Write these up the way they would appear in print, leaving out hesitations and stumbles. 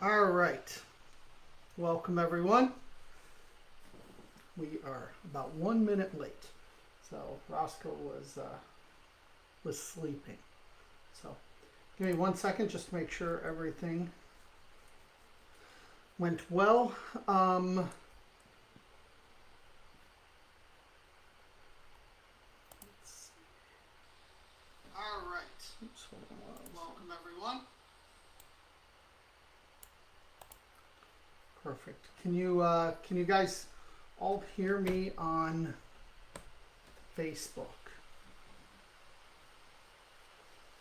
All right. Welcome, everyone. We are about 1 minute late. So Roscoe was sleeping. So give me 1 second just to make sure everything went well. Let's see. All right. Oops, hold on. Welcome, everyone. Perfect. Can you guys all hear me on Facebook?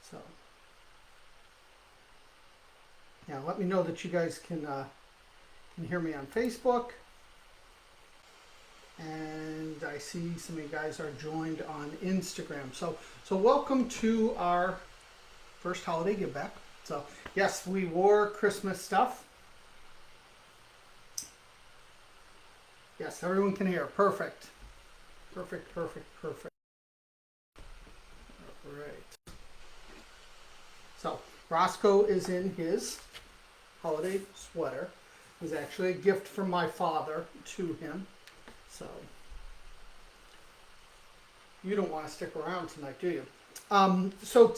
So yeah, let me know that you guys can hear me on Facebook. And I see some of you guys are joined on Instagram. So welcome to our first holiday give back. So yes, we wore Christmas stuff. Yes, everyone can hear. Perfect. Perfect. All right. So Roscoe is in his holiday sweater. It was actually a gift from my father to him. So you don't want to stick around tonight, do you? So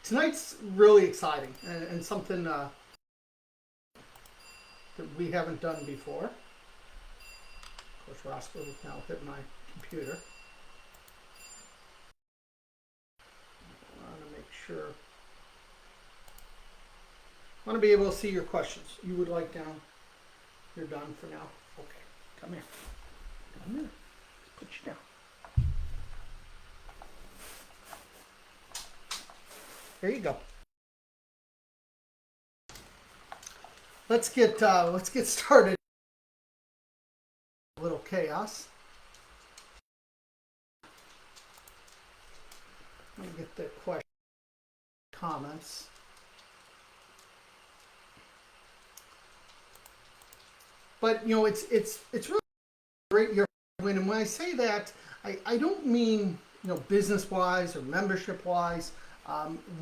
tonight's really exciting and something that we haven't done before. Of course, Roscoe has now hit my computer. I want to make sure. I want to be able to see your questions. You would like down. You're done for now. Okay, come here. Come here. Put you down. There you go. Let's get started. A little chaos. Let me get the question comments. But you know, it's really great year for iWIN. And when I say that, I don't mean business wise or membership wise.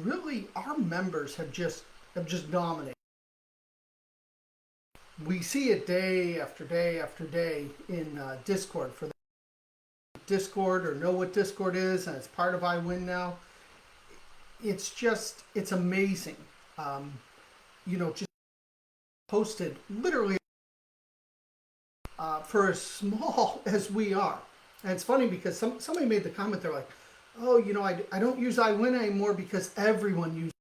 Really, our members have just dominated. We see it day after day after day in Discord. For the Discord or know what Discord is, and it's part of iWIN now. It's amazing. Just posted literally for as small as we are. And it's funny because somebody made the comment, they're like, oh, I don't use iWIN anymore because everyone uses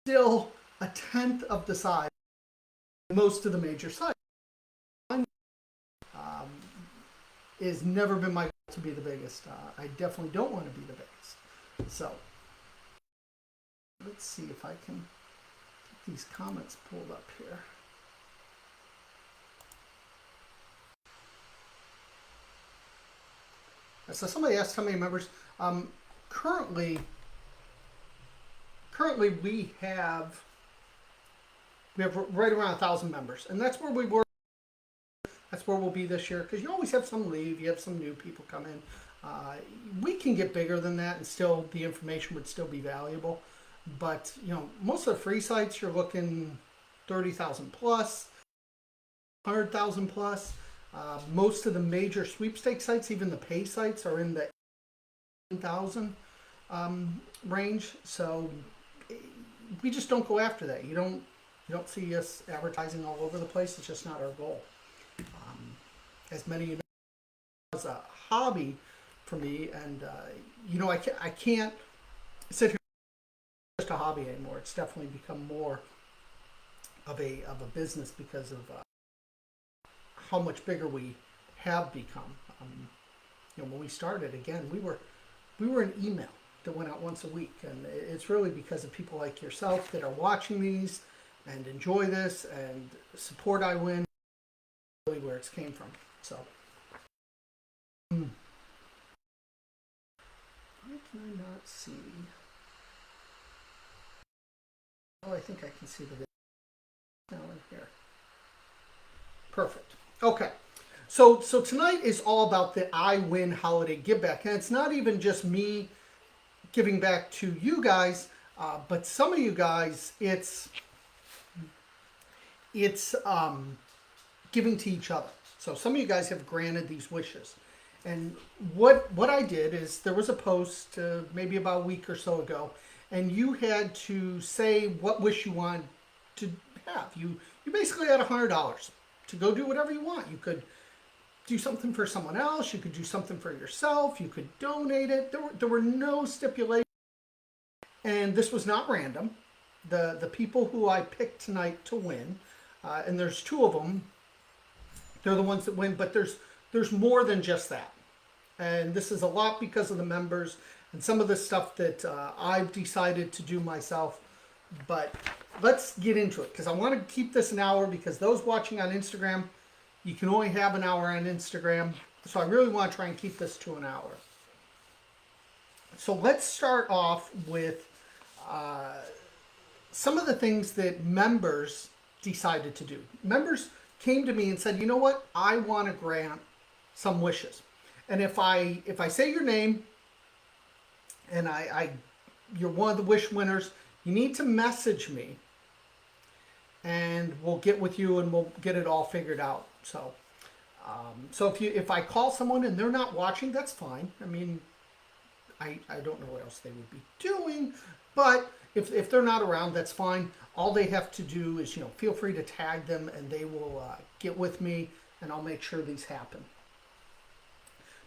it. Still a tenth of the size of most of the major sites. It's never been my goal to be the biggest. I definitely don't want to be the biggest. So let's see if I can get these comments pulled up here. So somebody asked how many members. Currently we have right around 1,000 members, and that's where we were. That's where we'll be this year, because you always have some leave, you have some new people come in. We can get bigger than that, and still the information would still be valuable. But most of the free sites you're looking 30,000 plus, 100,000 plus. Most of the major sweepstakes sites, even the pay sites, are in the 1,000 range. So we just don't go after that. You don't see us advertising all over the place. It's just not our goal. As many of you know, it's a hobby for me, and I can't sit here just a hobby anymore. It's definitely become more of a business because of how much bigger we have become. When we started, again, we were an email that went out once a week, and it's really because of people like yourself that are watching these and enjoy this and support iWIN. Really, where it came from. So, why can I not see? Oh, I think I can see the video now in here. Perfect. Okay. So tonight is all about the iWIN Holiday Giveback, and it's not even just me giving back to you guys, but some of you guys, it's giving to each other. So some of you guys have granted these wishes. And what I did is there was a post maybe about a week or so ago, and you had to say what wish you wanted to have. You basically had $100 to go do whatever you want. You could do something for someone else. You could do something for yourself. You could donate it. There were no stipulations. And this was not random. The people who I picked tonight to win, and there's two of them, they're the ones that win, but there's more than just that. And this is a lot because of the members and some of the stuff that I've decided to do myself. But let's get into it because I want to keep this an hour because those watching on Instagram, you can only have an hour on Instagram. So I really want to try and keep this to an hour. So let's start off with some of the things that members decided to do. Members came to me and said, you know what, I want to grant some wishes. And if I say your name and you're one of the wish winners, you need to message me and we'll get with you and we'll get it all figured out. So if I call someone and they're not watching, that's fine. I mean, I don't know what else they would be doing, but if they're not around, that's fine. All they have to do is, feel free to tag them and they will get with me and I'll make sure these happen.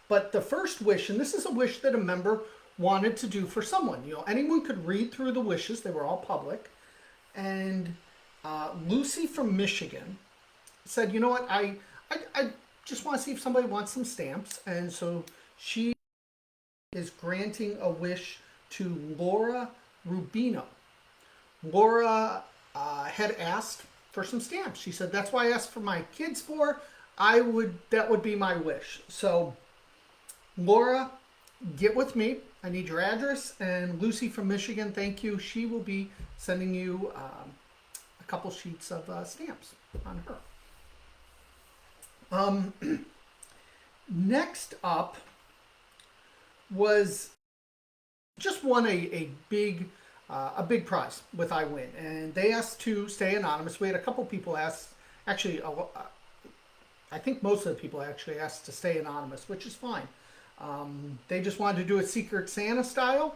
But the first wish, and this is a wish that a member wanted to do for someone. Anyone could read through the wishes. They were all public. And Lucy from Michigan said, you know what, I just want to see if somebody wants some stamps. And so she is granting a wish to Laura Rubino. Laura had asked for some stamps. She said, that's why I asked for my kids for. That would be my wish. So Laura, get with me. I need your address. And Lucy from Michigan, thank you. She will be sending you a couple sheets of stamps on her. Next up was just won a big prize with iWIN, and they asked to stay anonymous. We had a couple people ask, actually, I think most of the people actually asked to stay anonymous, which is fine. They just wanted to do it Secret Santa style,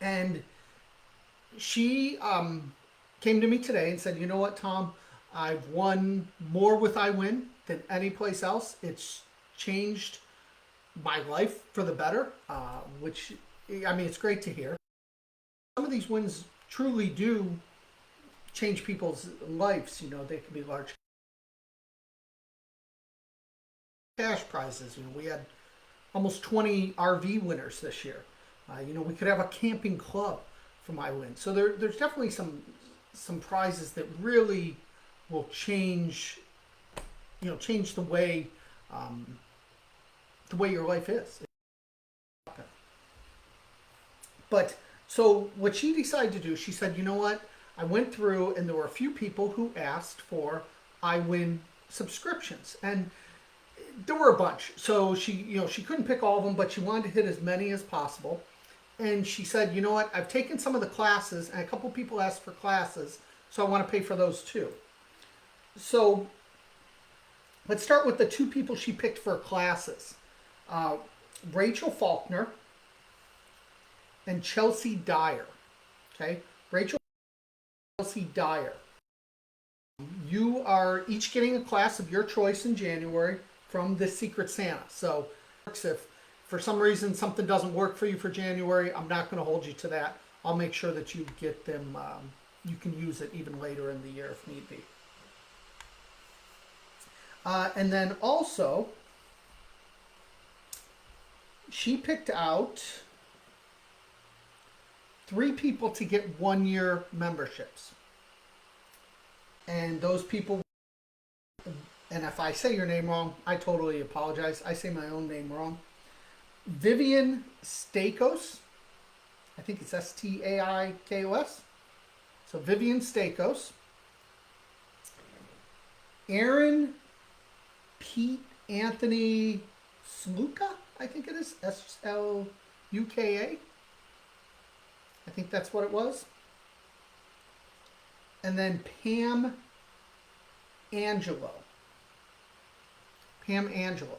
and she came to me today and said, you know what, Tom, I've won more with iWIN than any place else. It's changed my life for the better, which, I mean, it's great to hear. Some of these wins truly do change people's lives. They can be large cash prizes. We had almost 20 RV winners this year. We could have a camping club from iWIN. So there's definitely some prizes that really will change the way your life is. But so what she decided to do, she said, you know what? I went through and there were a few people who asked for iWIN subscriptions, and there were a bunch. So she couldn't pick all of them, but she wanted to hit as many as possible. And she said, you know what? I've taken some of the classes, and a couple people asked for classes, so I want to pay for those too. So let's start with the two people she picked for classes. Rachel Faulkner and Chelsea Dyer. Okay, Rachel and Chelsea Dyer. You are each getting a class of your choice in January from the Secret Santa. So if for some reason something doesn't work for you for January, I'm not going to hold you to that. I'll make sure that you get them, you can use it even later in the year if need be. And then also, she picked out 3 people to get 1-year memberships. And those people, and if I say your name wrong, I totally apologize. I say my own name wrong. Vivian Stakos. I think it's Staikos. So Vivian Stakos. Aaron Pete Anthony Sluka, I think it is. UKA. I think that's what it was. And then Pam Angelo. Pam Angelo.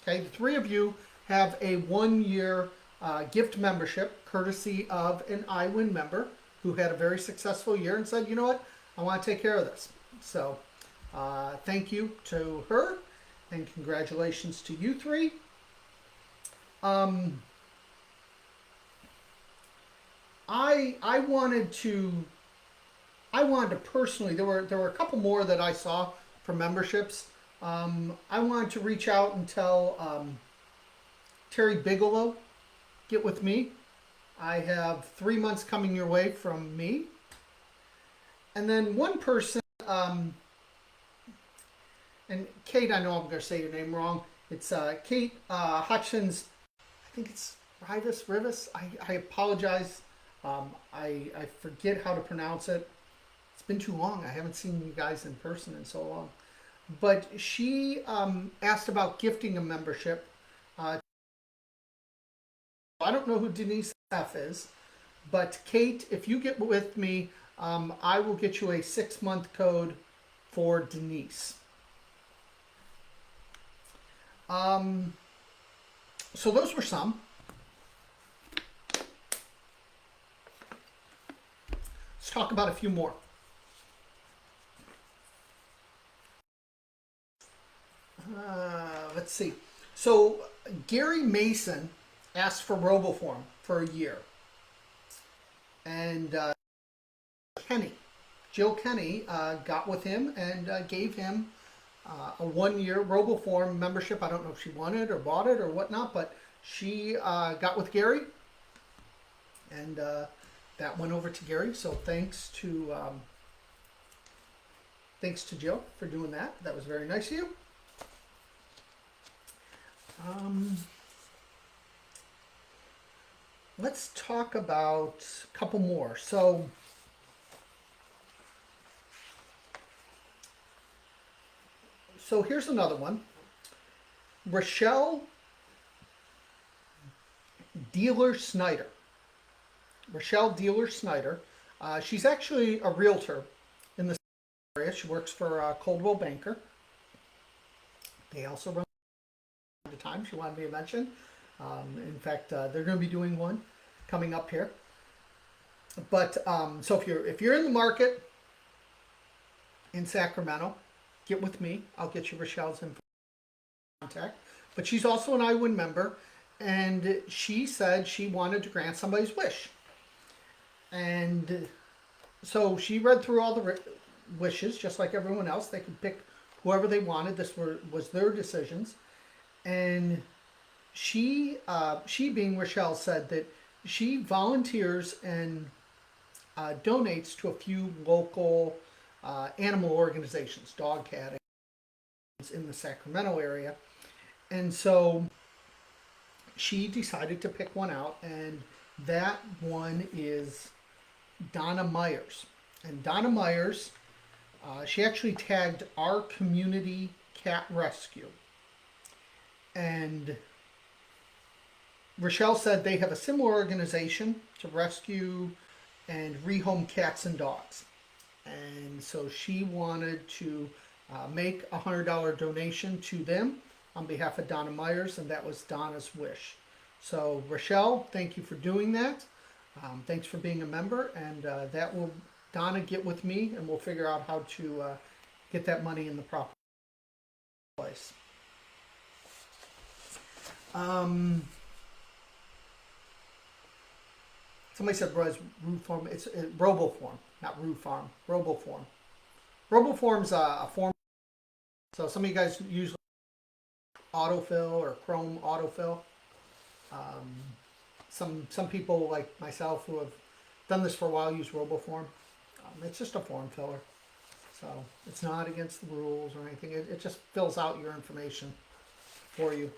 Okay, the three of you have a 1-year gift membership courtesy of an iWIN member who had a very successful year and said, you know what, I want to take care of this. So thank you to her and congratulations to you three. I wanted to personally, there were a couple more that I saw for memberships. I wanted to reach out and tell Terry Bigelow, get with me. I have 3 months coming your way from me. And then one person, and Kate, I know I'm going to say your name wrong. It's Kate Hutchins. I think it's Rivas. I apologize. I forget how to pronounce it. It's been too long. I haven't seen you guys in person in so long. But she asked about gifting a membership. I don't know who Denise F is, but Kate, if you get with me, I will get you a 6-month code for Denise. So those were some. Let's talk about a few more. Let's see. So Gary Mason asked for RoboForm for a year. And Jill Kenny got with him and gave him a 1-year RoboForm membership. I don't know if she wanted or bought it or whatnot, but she got with Gary. And that went over to Gary. So thanks to Jill for doing that. That was very nice of you. Let's talk about a couple more. So here's another one. Rochelle Dealer Snyder. She's actually a realtor in the area. She works for Coldwell Banker. They also run at the time. She wanted me to mention. In fact, they're going to be doing one coming up here. But so if you're in the market in Sacramento, get with me. I'll get you Rochelle's contact. But she's also an iWIN member, and she said she wanted to grant somebody's wish. And so she read through all the wishes, just like everyone else. They could pick whoever they wanted. This was their decisions. And she being Rochelle, said that she volunteers and donates to a few local animal organizations, dog, cat, in the Sacramento area. And so she decided to pick one out, and that one is Donna Myers. And Donna Myers, she actually tagged Our Community Cat Rescue. And Rochelle said they have a similar organization to rescue and rehome cats and dogs. And so she wanted to make a $100 donation to them on behalf of Donna Myers, and that was Donna's wish. So Rochelle, thank you for doing that. Thanks for being a member, and that will Donna get with me, and we'll figure out how to get that money in the proper place. Somebody said RoboForm. It's RoboForm, not RoboForm. RoboForm. RoboForm's a form. So some of you guys use autofill or Chrome autofill. Some people like myself who have done this for a while use RoboForm. It's just a form filler. So it's not against the rules or anything. It just fills out your information for you.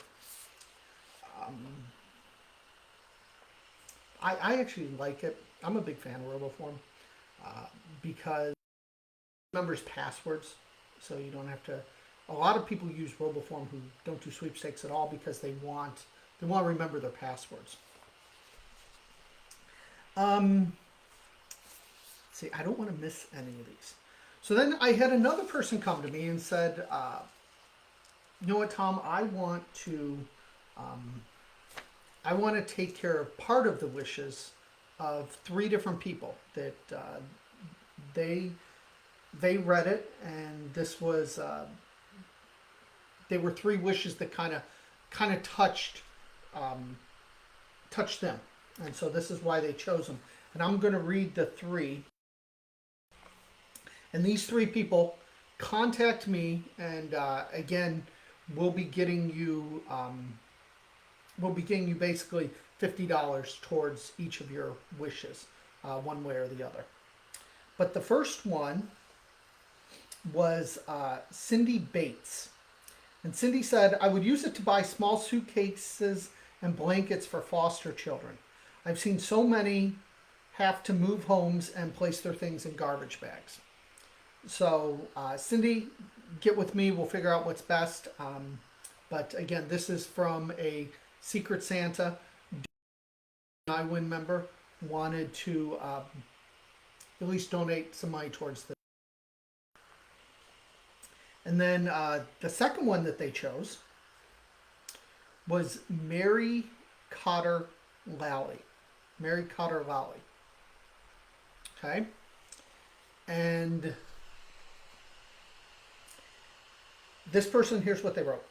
I actually like it. I'm a big fan of RoboForm because it remembers passwords, so you don't have to. A lot of people use RoboForm who don't do sweepstakes at all because they want to remember their passwords. Um, see, I don't want to miss any of these. So then I had another person come to me and said, you know what, Tom, um, I want to take care of part of the wishes of three different people that they they read it, and this was they were three wishes that kind of touched them, and so this is why they chose them. And I'm going to read the three, and these three people contact me, and again, we'll be getting you basically $50 towards each of your wishes, one way or the other. But the first one was Cindy Bates. And Cindy said, I would use it to buy small suitcases and blankets for foster children. I've seen so many have to move homes and place their things in garbage bags. So, Cindy, get with me. We'll figure out what's best. But again, this is from a Secret Santa. An iWIN member wanted to at least donate some money towards this. And then the second one that they chose was Mary Cotter Lally. Mary Cotter Lally. Okay. And this person, here's what they wrote.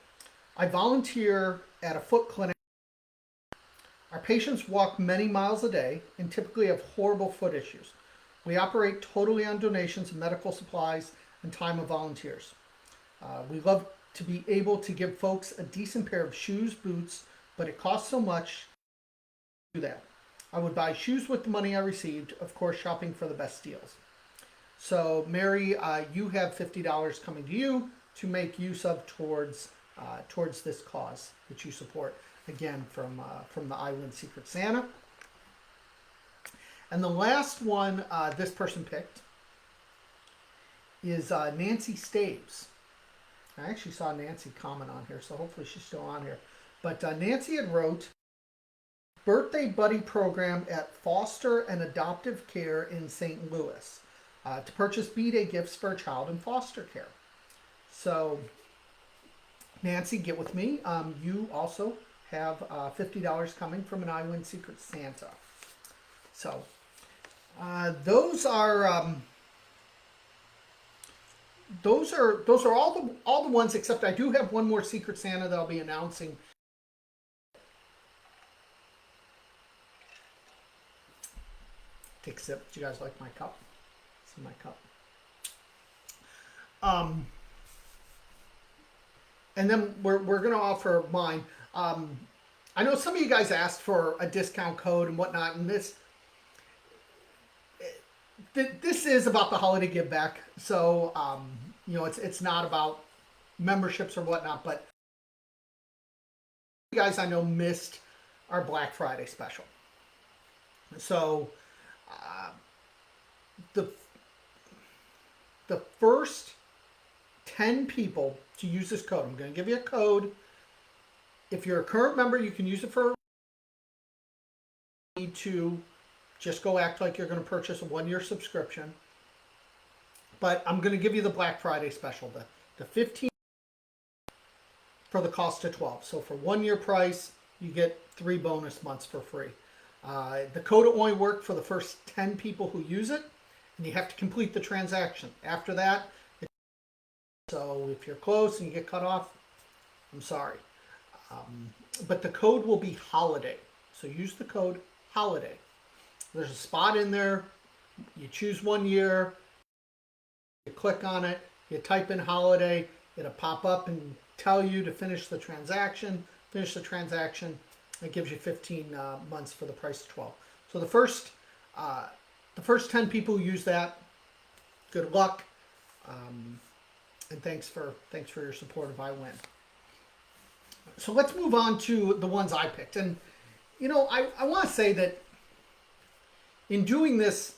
I volunteer at a foot clinic. Our patients walk many miles a day and typically have horrible foot issues. We operate totally on donations of medical supplies and time of volunteers. We love to be able to give folks a decent pair of shoes, boots, but it costs so much to do that. I would buy shoes with the money I received, of course, shopping for the best deals. So, Mary, you have $50 coming to you to make use of towards this cause that you support. Again, from the iWIN Secret Santa. And the last one this person picked is Nancy Staves. I actually saw Nancy comment on here, so hopefully she's still on here. But Nancy had wrote, birthday buddy program at foster and adoptive care in St. Louis to purchase B-Day gifts for a child in foster care. So, Nancy, get with me. You also have $50 coming from an iWIN Secret Santa. So, those are all the ones, except I do have one more Secret Santa that I'll be announcing. Take a sip. Do you guys like my cup? This is my cup. And then we're going to offer mine. I know some of you guys asked for a discount code and whatnot, and this is about the Holiday Giveback. So, it's not about memberships or whatnot, but you guys I know missed our Black Friday special. So, the first 10 people to use this code, I'm going to give you a code. If you're a current member, you can use it for. You need to just go act like you're going to purchase a 1-year subscription. But I'm going to give you the Black Friday special, the 15 for the cost of 12. So for 1-year price, you get 3 bonus months for free. The code will only work for the first 10 people who use it, and you have to complete the transaction. After that, so if you're close and you get cut off, I'm sorry. But the code will be HOLIDAY. So use the code HOLIDAY. There's a spot in there. You choose 1 year. You click on it. You type in HOLIDAY. It'll pop up and tell you to finish the transaction. Finish the transaction. It gives you 15 months for the price of 12. So the first 10 people who use that, good luck. And thanks for your support of iWIN. So let's move on to the ones I picked. And, I want to say that in doing this,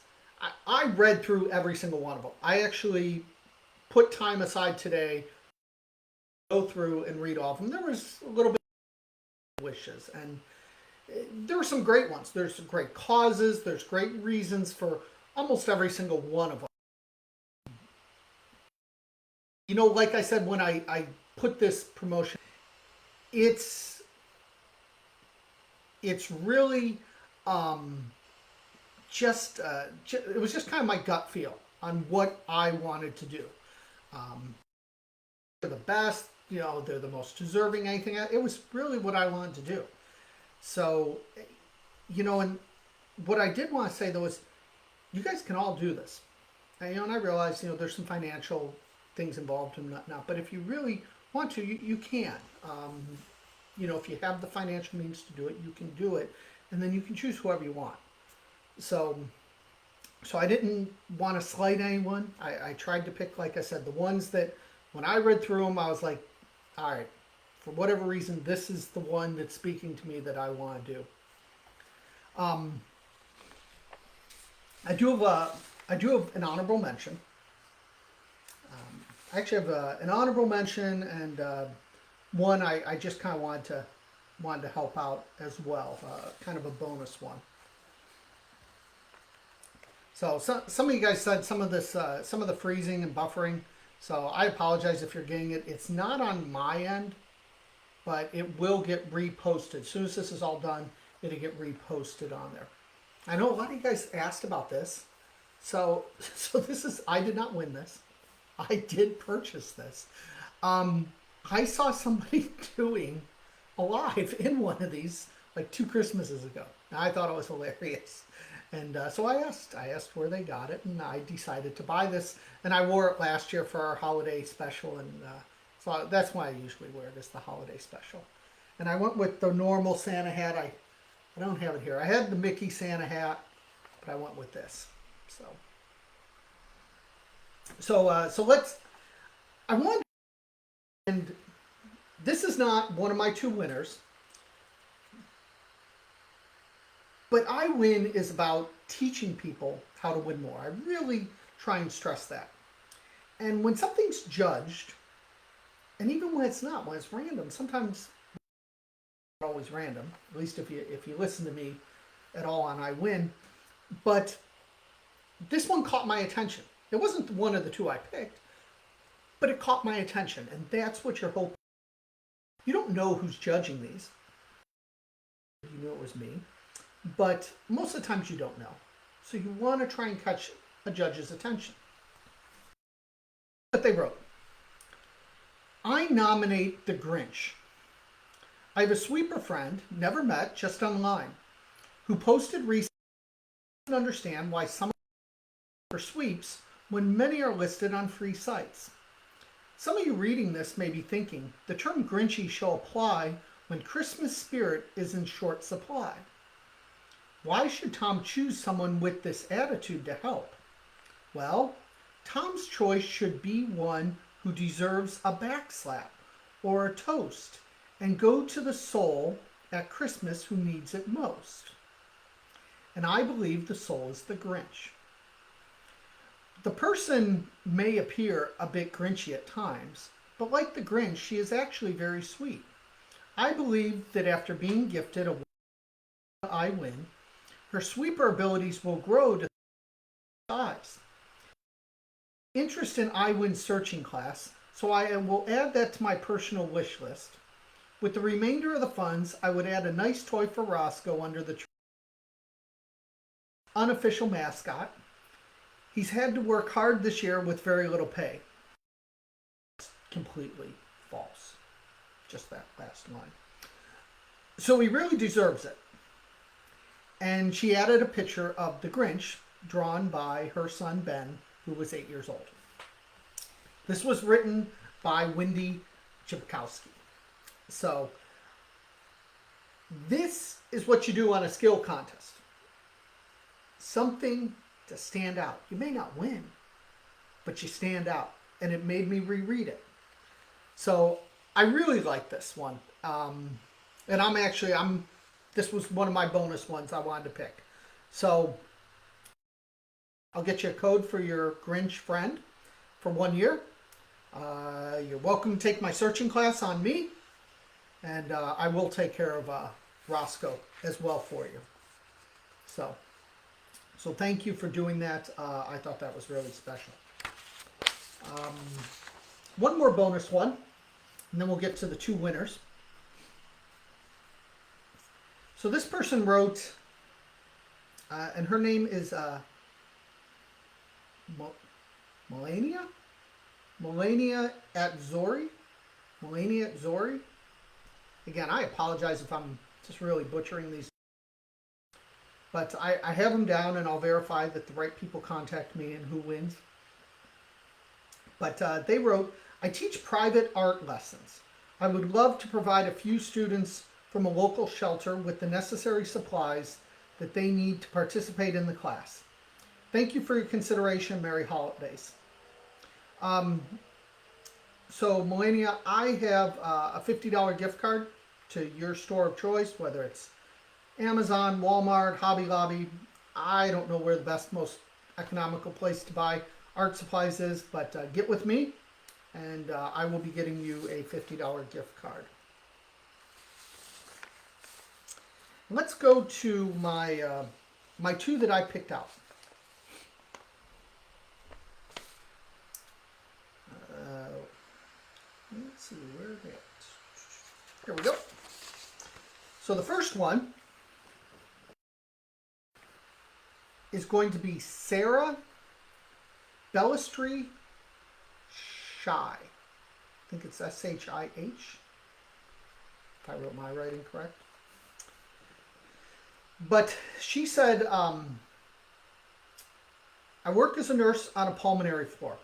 I read through every single one of them. I actually put time aside today to go through and read all of them. There was a little bit of wishes. And, There are some great ones. There's some great causes. There's great reasons for almost every single one of them. You know, like I said, when I put this promotion, it's really it was just kind of my gut feel on what I wanted to do. They're the best, you know, they're the most deserving, anything. It was really what I wanted to do. So, you know, and what I did want to say though is, you guys can all do this. And, you know, and I realize, you know, there's some financial things involved and whatnot, but if you really want to, you can. You know, if you have the financial means to do it, you can do it, and then you can choose whoever you want. So I didn't want to slight anyone. I tried to pick, like I said, the ones that when I read through them, I was like, all right, for whatever reason, this is the one that's speaking to me that I want to do. I do have an honorable mention. I actually have an honorable mention and one I just kind of wanted to help out as well, kind of a bonus one. So some of you guys said some of the freezing and buffering. So I apologize if you're getting it. It's not on my end, but it will get reposted. As soon as this is all done, it'll get reposted on there. I know a lot of you guys asked about this. So this is, I did not win this. I did purchase this. I saw somebody doing a live in one of these like 2 Christmases ago. And I thought it was hilarious. And so I asked where they got it, and I decided to buy this. And I wore it last year for our holiday special, and so that's why I usually wear it, is the holiday special. And I went with the normal Santa hat. I don't have it here. I had the Mickey Santa hat, but I went with this. So let's. I want, and this is not one of my 2 winners. But iWIN is about teaching people how to win more. I really try and stress that. And when something's judged, and even when it's not, when it's random, sometimes it's not always random, at least if you listen to me at all on iWIN, but this one caught my attention. It wasn't one of the 2 I picked, but it caught my attention, and that's what you're hoping. You don't know who's judging these. You knew it was me. But most of the times you don't know. So you want to try and catch a judge's attention. But they wrote, I nominate the Grinch. I have a sweeper friend, never met, just online, who posted recently to understand why some are sweeps when many are listed on free sites. Some of you reading this may be thinking, the term Grinchy shall apply when Christmas spirit is in short supply. Why should Tom choose someone with this attitude to help? Well, Tom's choice should be one who deserves a backslap or a toast and go to the soul at Christmas who needs it most. And I believe the soul is the Grinch. The person may appear a bit Grinchy at times, but like the Grinch, she is actually very sweet. I believe that after being gifted a iWIN, her sweeper abilities will grow to size. Interest in iWIN searching class, so I will add that to my personal wish list. With the remainder of the funds, I would add a nice toy for Roscoe under the tree. Unofficial mascot. He's had to work hard this year with very little pay. Completely false. Just that last line. So he really deserves it. And she added a picture of the Grinch drawn by her son Ben, who was 8 years old. This was written by Wendy Chipkowski. So this is what you do on a skill contest. Something to stand out. You may not win, but you stand out. And it made me reread it. So I really like this one. And this was one of my bonus ones I wanted to pick. So I'll get you a code for your Grinch friend for 1 year. You're welcome to take my searching class on me. And I will take care of Roscoe as well for you. So thank you for doing that. I thought that was really special. One more bonus one, and then we'll get to the two winners. So this person wrote, and her name is Melania? Melania at Zori. Melania at Zori. Again, I apologize if I'm just really butchering these. But I have them down, and I'll verify that the right people contact me and who wins. But they wrote, I teach private art lessons. I would love to provide a few students from a local shelter with the necessary supplies that they need to participate in the class. Thank you for your consideration. Merry holidays. So Melania, I have a $50 gift card to your store of choice, whether it's Amazon, Walmart, Hobby Lobby. I don't know where the best, most economical place to buy art supplies is, but get with me, and I will be getting you a $50 gift card. Let's go to my my two that I picked out. Let's see, where are they at? Here we go. So the first one is going to be Sarah Bellistry Shy. I think it's S-H-I-H, if I wrote my writing correct. But she said, I work as a nurse on a pulmonary floor.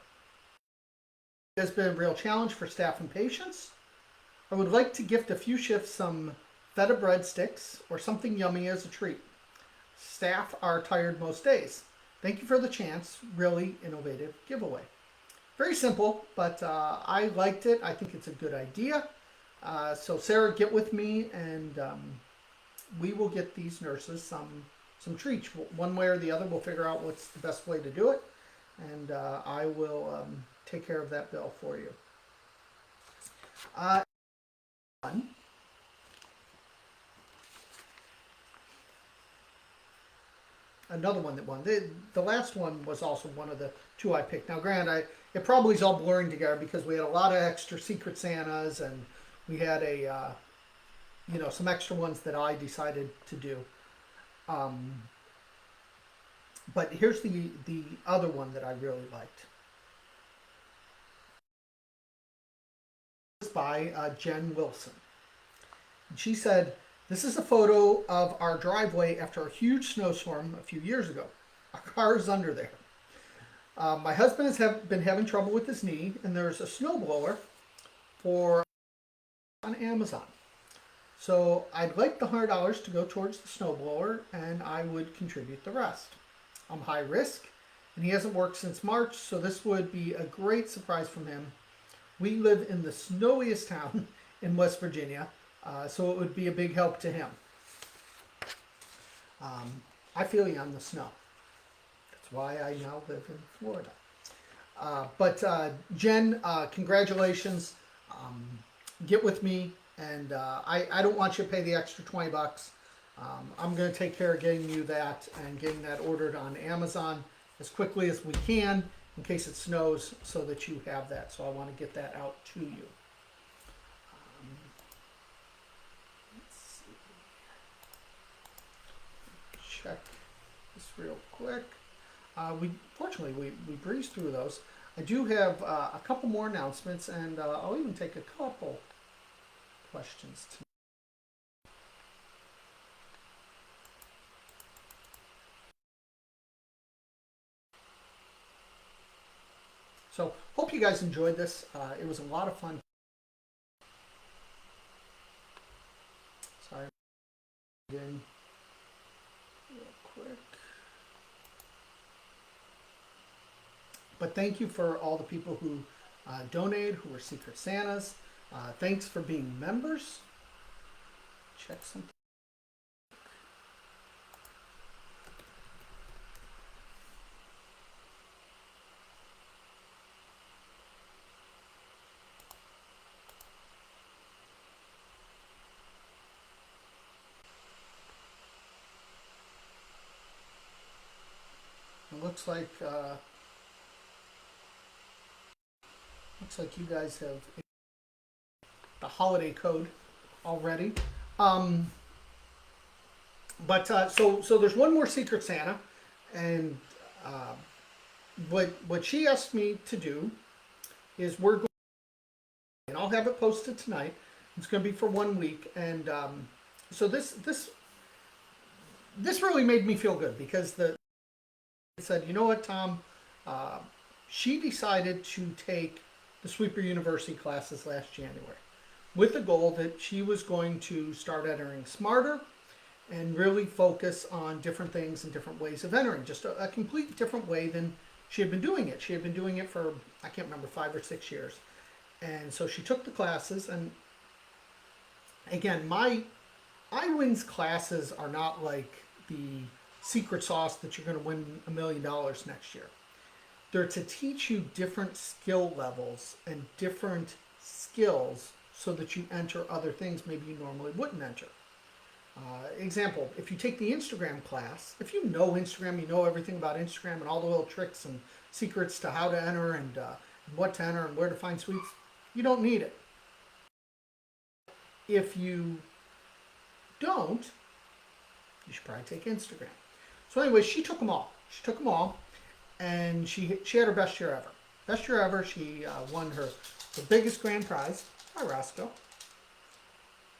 It has been a real challenge for staff and patients. I would like to gift a few shifts some feta breadsticks or something yummy as a treat. Staff are tired most days. Thank you for the chance. Really innovative giveaway. Very simple, but I liked it. I think it's a good idea. So Sarah, get with me, and we will get these nurses some treats. One way or the other, we'll figure out what's the best way to do it, and I will take care of that bill for you. Another one that won. The last one was also one of the two I picked. Now, granted, it probably is all blurring together because we had a lot of extra Secret Santas, and we had a some extra ones that I decided to do. But here's the other one that I really liked. It's by Jen Wilson. And she said, this is a photo of our driveway after a huge snowstorm a few years ago. Our car is under there. My husband has been having trouble with his knee, and there's a snowblower on Amazon. So I'd like the $100 to go towards the snowblower, and I would contribute the rest. I'm high risk, and he hasn't worked since March, so this would be a great surprise from him. We live in the snowiest town in West Virginia, so it would be a big help to him. I feel you on the snow. That's why I now live in Florida. But Jen, congratulations. Get with me, and I don't want you to pay the extra $20. I'm going to take care of getting you that and getting that ordered on Amazon as quickly as we can in case it snows, so that you have that. So I want to get that out to you. Check this real quick. Fortunately, we breezed through those. I do have a couple more announcements, and I'll even take a couple questions tonight. So, hope you guys enjoyed this. It was a lot of fun. Sorry, again, real quick. But thank you for all the people who donated, who were Secret Santas. Thanks for being members. Check something. looks like you guys have the holiday code already. Um, so there's one more Secret Santa, and uh, what she asked me to do is we're going, and I'll have it posted tonight. It's going to be for 1 week, and so this really made me feel good because the said, you know what, Tom, uh, she decided to take the Sweeper University classes last January with the goal that she was going to start entering smarter and really focus on different things and different ways of entering, just a complete different way than she had been doing it. She had been doing it for, I can't remember, 5 or 6 years. And so she took the classes, and again, my iWIN's classes are not like the secret sauce that you're going to win $1 million next year. They're to teach you different skill levels and different skills so that you enter other things maybe you normally wouldn't enter. Example, if you take the Instagram class, if you know Instagram, you know everything about Instagram and all the little tricks and secrets to how to enter and what to enter and where to find sweets, you don't need it. If you don't, you should probably take Instagram. So anyway, she took them all. She took them all, and she had her best year ever. Best year ever. She won the biggest grand prize. Hi, Roscoe.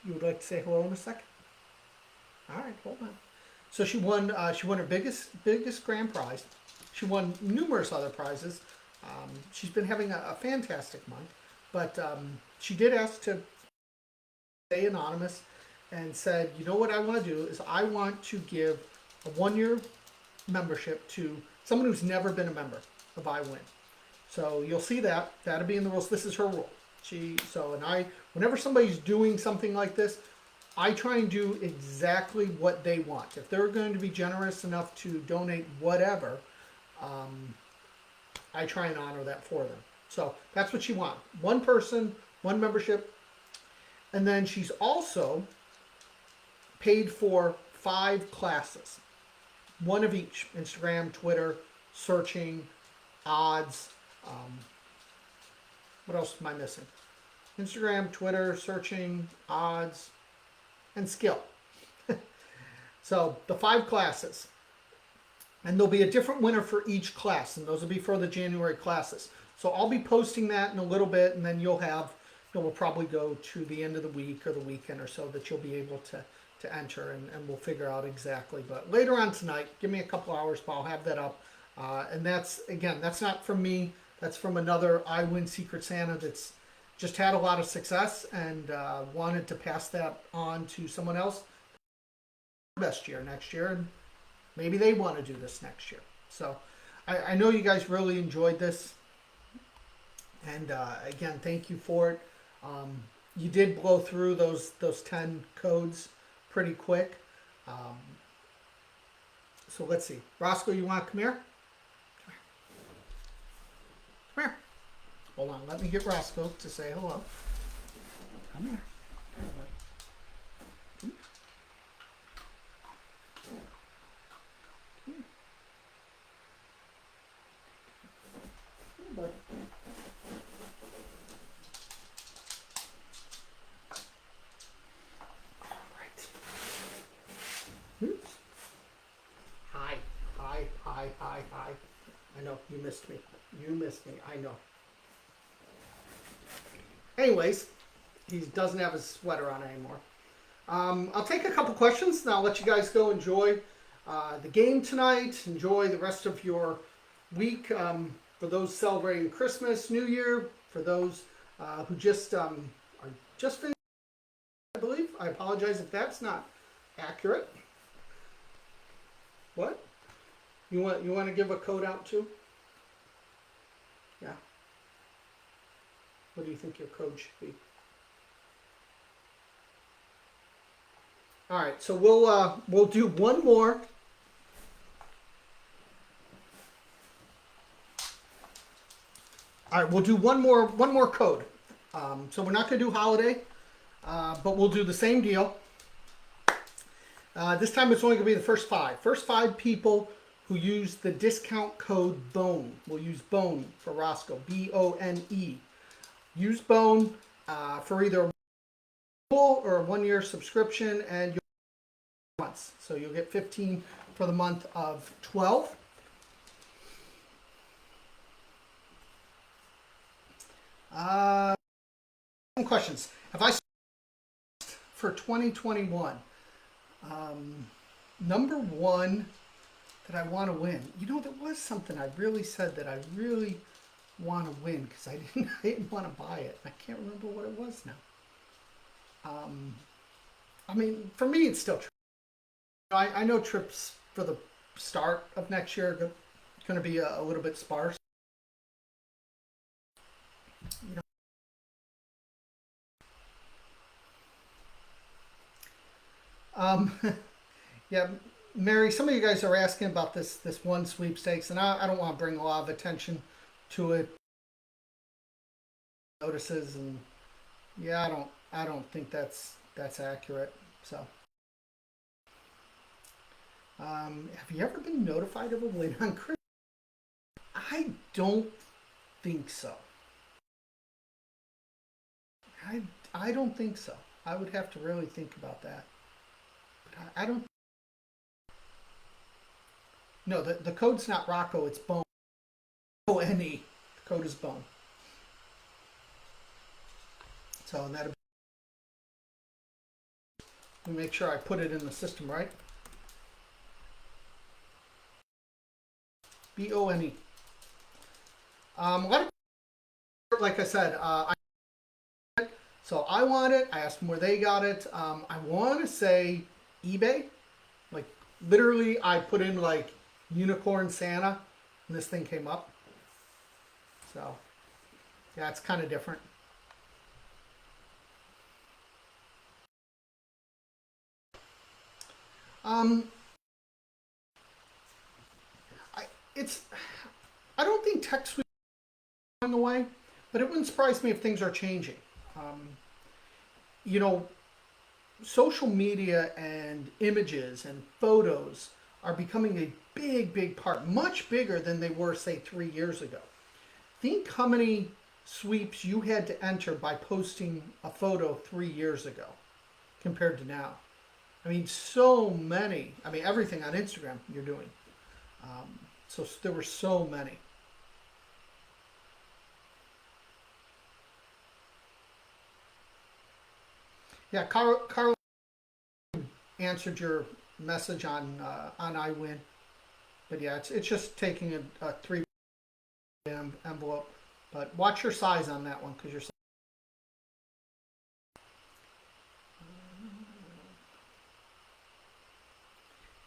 You would like to say hello in a second? All right, hold on. So she won her biggest grand prize. She won numerous other prizes. She's been having a fantastic month, but she did ask to stay anonymous and said, you know what I want to do is I want to give a 1-year membership to someone who's never been a member of iWIN. So you'll see that. That'll be in the rules. This is her rule. Whenever somebody's doing something like this, I try and do exactly what they want. If they're going to be generous enough to donate whatever, I try and honor that for them. So that's what she wants. One person, one membership. And then she's also paid for 5 classes. One of each. Instagram, Twitter, searching, odds. What else am I missing? Instagram, Twitter, searching, odds, and skill. So the 5 classes. And there'll be a different winner for each class, and those will be for the January classes. So I'll be posting that in a little bit, and then we'll probably go to the end of the week or the weekend or so that you'll be able to enter, and we'll figure out exactly. But later on tonight, give me a couple hours, but I'll have that up. And that's not from me. That's from another iWIN Secret Santa that's just had a lot of success and wanted to pass that on to someone else. Best year next year, and maybe they want to do this next year. So I know you guys really enjoyed this, and again, thank you for it. You did blow through those 10 codes pretty quick. So let's see. Roscoe, you want to come here? Come here. Hold on. Let me get Roscoe to say hello. Come here. Hi. I know, you missed me. I know. Anyways, he doesn't have his sweater on anymore. I'll take a couple questions, and I'll let you guys go enjoy the game tonight. Enjoy the rest of your week. For those celebrating Christmas, New Year, for those who just are just finished, I believe. I apologize if that's not accurate. What? You want to give a code out too? Yeah. What do you think your code should be? All right, so we'll do one more. All right, we'll do one more code. So we're not going to do holiday, but we'll do the same deal. This time it's only going to be the first 5. First 5 people who use the discount code BONE. We'll use BONE for Roscoe, B-O-N-E. Use BONE for either a full or a 1-year subscription, and you'll months. So you'll get 15 for the month of 12. Some questions. Have I for 2021? Number one, that I want to win. You know, there was something I really said that I really want to win because I didn't want to buy it. I can't remember what it was now. I mean, for me, it's still trip. I know trips for the start of next year are going to be a little bit sparse. You know, yeah, Mary, some of you guys are asking about this one sweepstakes, and I don't want to bring a lot of attention to it. Notices, and yeah, I don't think that's accurate. So, have you ever been notified of a win on Christmas? I don't think so. I don't think so. I would have to really think about that. But I don't. No, the code's not Rocco, it's Bone. O-N-E. The code is Bone. So that'll let me make sure I put it in the system right. B-O-N-E. Like I said, so I want it. I asked them where they got it. I want to say eBay. Like literally, I put in like Unicorn Santa, and this thing came up. So yeah, it's kind of different. I don't think tech sweep is going away, but it wouldn't surprise me if things are changing. You know, social media and images and photos are becoming a big part, much bigger than they were, say, 3 years ago. Think how many sweeps you had to enter by posting a photo 3 years ago compared to now. I mean, so many. I mean, everything on Instagram you're doing. So there were so many. Yeah, Carl answered your message on iWIN, but yeah, it's just taking a 3 envelope. But watch your size on that one because you're.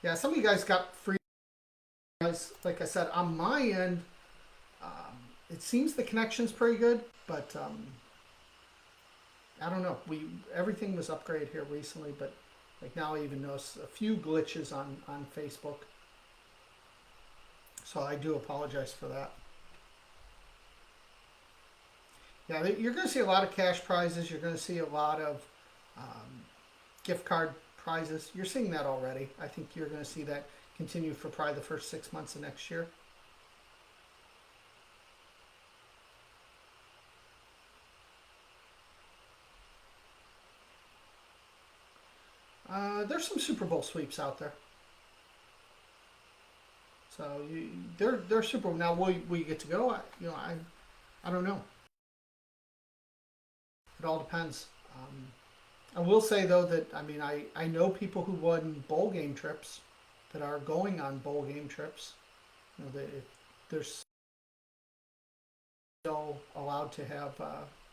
Yeah, some of you guys got free. Like I said, on my end, it seems the connection's pretty good, but I don't know. Everything was upgraded here recently, but like now I even notice a few glitches on Facebook. So I do apologize for that. Yeah, you're going to see a lot of cash prizes. You're going to see a lot of gift card prizes. You're seeing that already. I think you're going to see that continue for probably the first 6 months of next year. There's some Super Bowl sweeps out there. So they're Super Bowl. Now, will you get to go? I don't know. It all depends. I will say though that I know people who won bowl game trips that are going on bowl game trips. You know, they're still allowed to have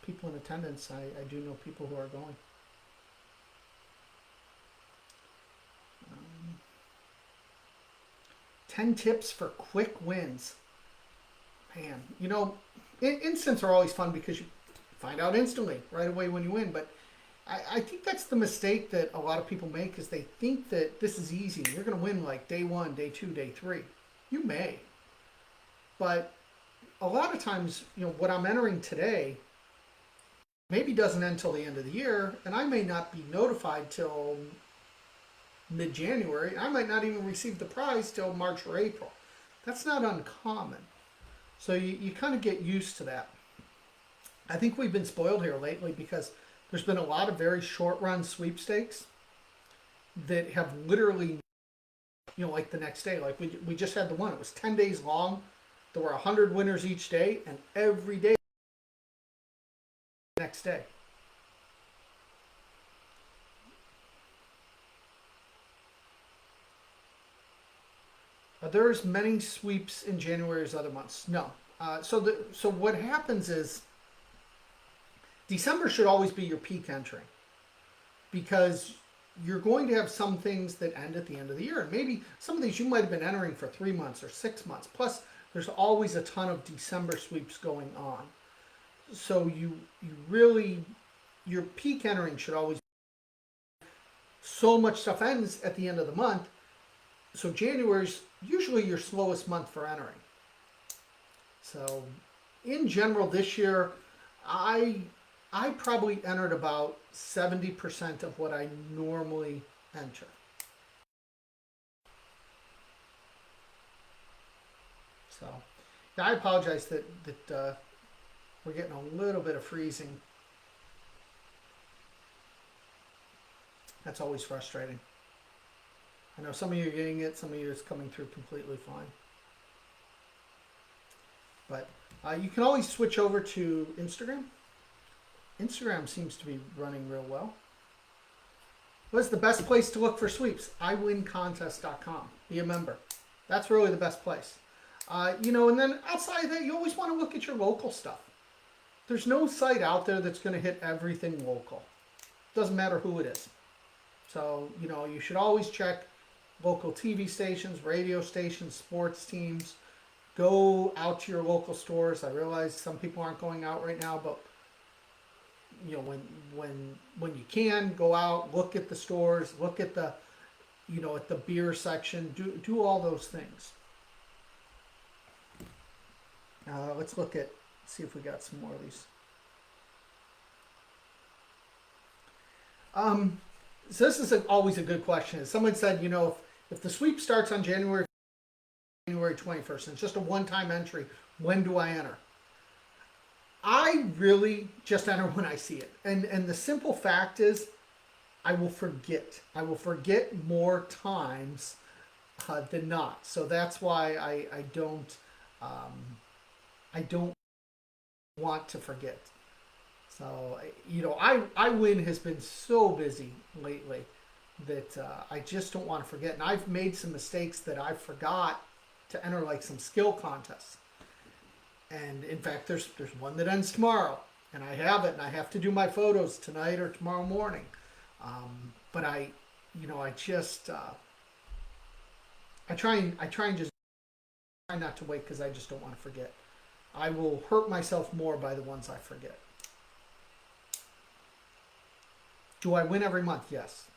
people in attendance. I do know people who are going. 10 tips for quick wins. Man, you know, instants are always fun because you find out instantly right away when you win. But I think that's the mistake that a lot of people make is they think that this is easy. You're going to win like day 1, day 2, day 3. You may. But a lot of times, you know, what I'm entering today maybe doesn't end till the end of the year, and I may not be notified till mid-January. I might not even receive the prize till March or April. That's not uncommon. So you kind of get used to that. I think we've been spoiled here lately because there's been a lot of very short run sweepstakes that have literally, like the next day. Like we just had the one. It was 10 days long. There were 100 winners each day, and every day the next day. Are there as many sweeps in January as other months? No. So what happens is December should always be your peak entry because you're going to have some things that end at the end of the year. And maybe some of these you might have been entering for 3 months or 6 months. Plus, there's always a ton of December sweeps going on. So you really, your peak entering should always be. So much stuff ends at the end of the month. So January's usually your slowest month for entering. So in general this year, I probably entered about 70% of what I normally enter. So yeah, I apologize that we're getting a little bit of freezing. That's always frustrating. I know some of you are getting it, some of you it's coming through completely fine. But you can always switch over to Instagram. Instagram seems to be running real well. What's the best place to look for sweeps? iWINcontest.com. Be a member. That's really the best place. And then outside of that, you always want to look at your local stuff. There's no site out there that's going to hit everything local. Doesn't matter who it is. So, you should always check local TV stations, radio stations, sports teams. Go out to your local stores. I realize some people aren't going out right now, but when you can, go out, look at the stores, look at the at the beer section, do all those things. Let's see if we got some more of these. So this is always a good question. Someone said, if the sweep starts on January 21st, and it's just a one-time entry, when do I enter? I really just enter when I see it. And the simple fact is, I will forget. I will forget more times than not. So that's why I don't want to forget. So, iWIN has been so busy lately that I just don't want to forget. And I've made some mistakes that I forgot to enter, like some skill contests. And in fact, there's one that ends tomorrow, and I have it, and I have to do my photos tonight or tomorrow morning. But I try not to wait because I just don't want to forget. I will hurt myself more by the ones I forget. Do I win every month? Yes,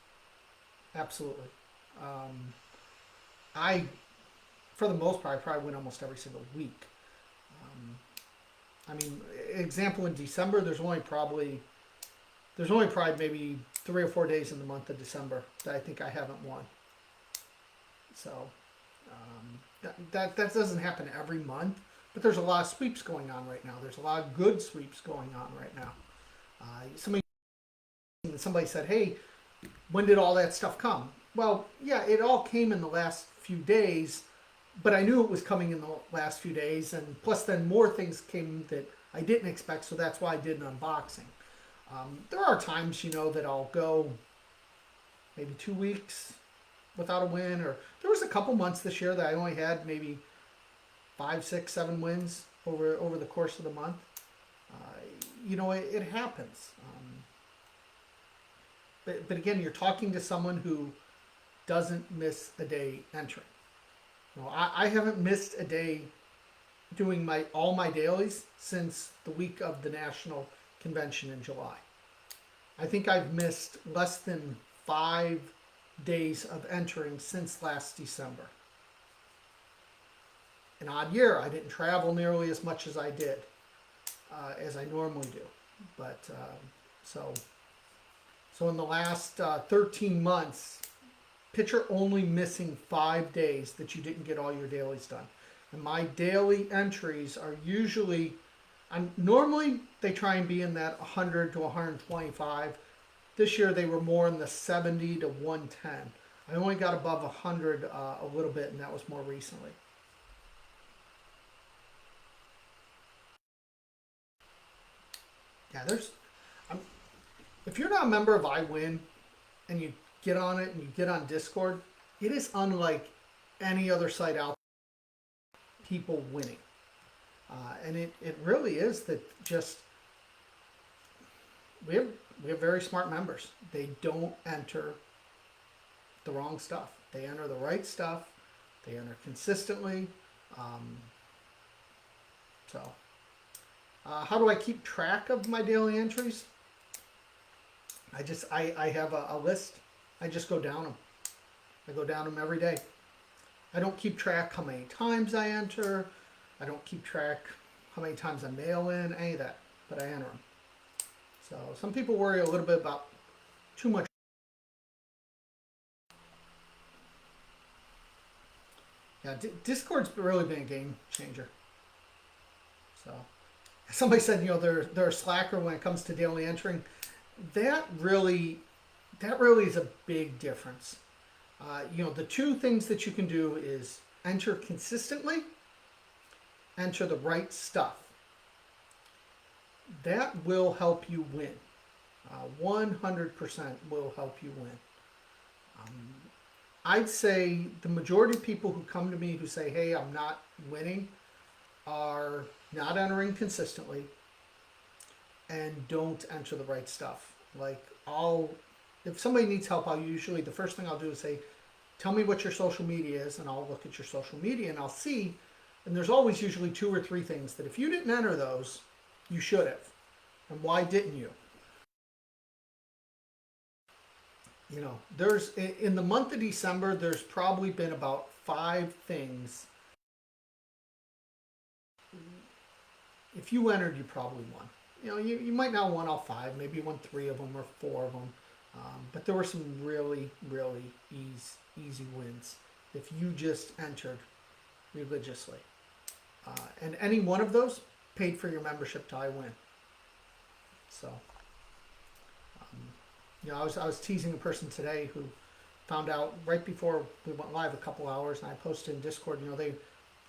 absolutely. For the most part, I probably win almost every single week. Example in December, there's only probably maybe 3 or 4 days in the month of December that I think I haven't won. So that doesn't happen every month, but there's a lot of sweeps going on right now. There's a lot of good sweeps going on right now. Somebody said, "Hey, when did all that stuff come?" Well, yeah, it all came in the last few days. But I knew it was coming in the last few days, and plus then more things came that I didn't expect, so that's why I did an unboxing. There are times, that I'll go maybe 2 weeks without a win, or there was a couple months this year that I only had maybe 5, 6, 7 wins over the course of the month. It happens. But again, you're talking to someone who doesn't miss a day entering. I haven't missed a day doing all my dailies since the week of the National Convention in July. I think I've missed less than 5 days of entering since last December. An odd year. I didn't travel nearly as much as I did, as I normally do. But so in the last 13 months, picture only missing 5 days that you didn't get all your dailies done. And my daily entries are usually, normally they try and be in that 100 to 125. This year they were more in the 70 to 110. I only got above 100 a little bit, and that was more recently. Yeah, if you're not a member of iWIN and you get on it and you get on Discord, it is unlike any other site out there, people winning. And it really is that just, we have very smart members. They don't enter the wrong stuff. They enter the right stuff. They enter consistently. How do I keep track of my daily entries? I have a list. I just go down them. I go down them every day. I don't keep track how many times I enter. I don't keep track how many times I mail in, any of that, but I enter them. So some people worry a little bit about too much. Yeah, Discord's really been a game changer. So somebody said, they're a slacker when it comes to daily entering. That really is a big difference. The two things that you can do is enter consistently, enter the right stuff. That will help you win. 100% will help you win. I'd say the majority of people who come to me who say, hey, I'm not winning, are not entering consistently and don't enter the right stuff. Like, if somebody needs help, the first thing I'll do is say, tell me what your social media is, and I'll look at your social media and I'll see, and there's always usually 2 or 3 things that if you didn't enter those, you should have. And why didn't you? There's, in the month of December, there's probably been about 5 things. If you entered, you probably won. You might not won all 5, maybe you won 3 of them or 4 of them. But there were some really, really easy wins if you just entered religiously. And any one of those paid for your membership to iWIN. So, I was teasing a person today who found out right before we went live a couple hours, and I posted in Discord, it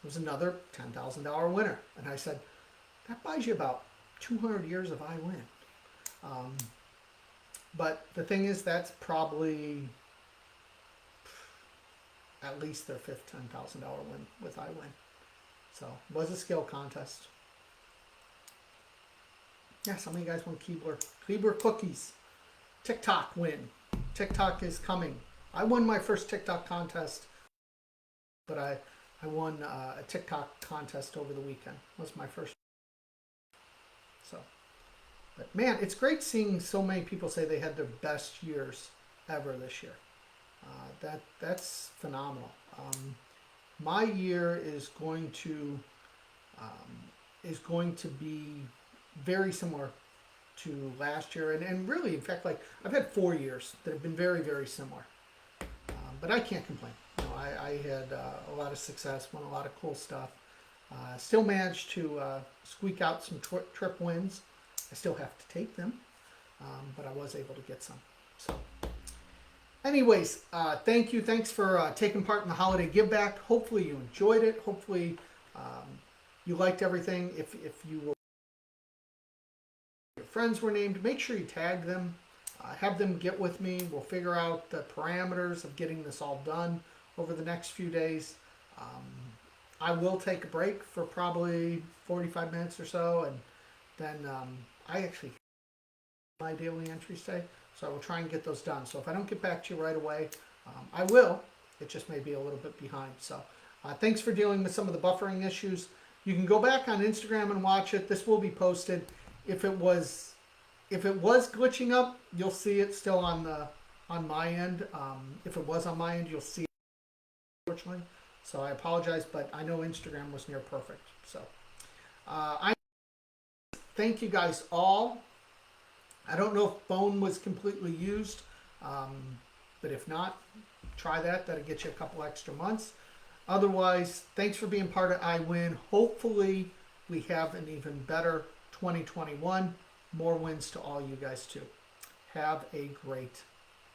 was another $10,000 winner. And I said, that buys you about 200 years of iWIN. But the thing is, that's probably at least their 5th $10,000 win with iWIN. So it was a skill contest. Yeah, some of you guys won Keebler cookies. TikTok win. TikTok is coming. I won my first TikTok contest, but I won a TikTok contest over the weekend. It was my first. So, but man, it's great seeing so many people say they had their best years ever this year. That's phenomenal. My year is going to be very similar to last year, and really, in fact, like I've had 4 years that have been very, very similar. But I can't complain. I had a lot of success, won a lot of cool stuff. Still managed to squeak out some trip wins. I still have to take them, but I was able to get some. So, anyways, thank you. Thanks for taking part in the Holiday Giveback. Hopefully you enjoyed it. Hopefully you liked everything. If your friends were named, make sure you tag them. Have them get with me. We'll figure out the parameters of getting this all done over the next few days. I will take a break for probably 45 minutes or so, and then I actually my daily entries today, so I will try and get those done. So if I don't get back to you right away, I will. It just may be a little bit behind. So thanks for dealing with some of the buffering issues. You can go back on Instagram and watch it. This will be posted. If it was glitching up, you'll see it still on my end. If it was on my end, you'll see it, unfortunately. So I apologize, but I know Instagram was near perfect. So I thank you guys all. I don't know if phone was completely used, but if not, try that. That'll get you a couple extra months. Otherwise, thanks for being part of iWIN. Hopefully, we have an even better 2021. More wins to all you guys, too. Have a great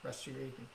rest of your evening.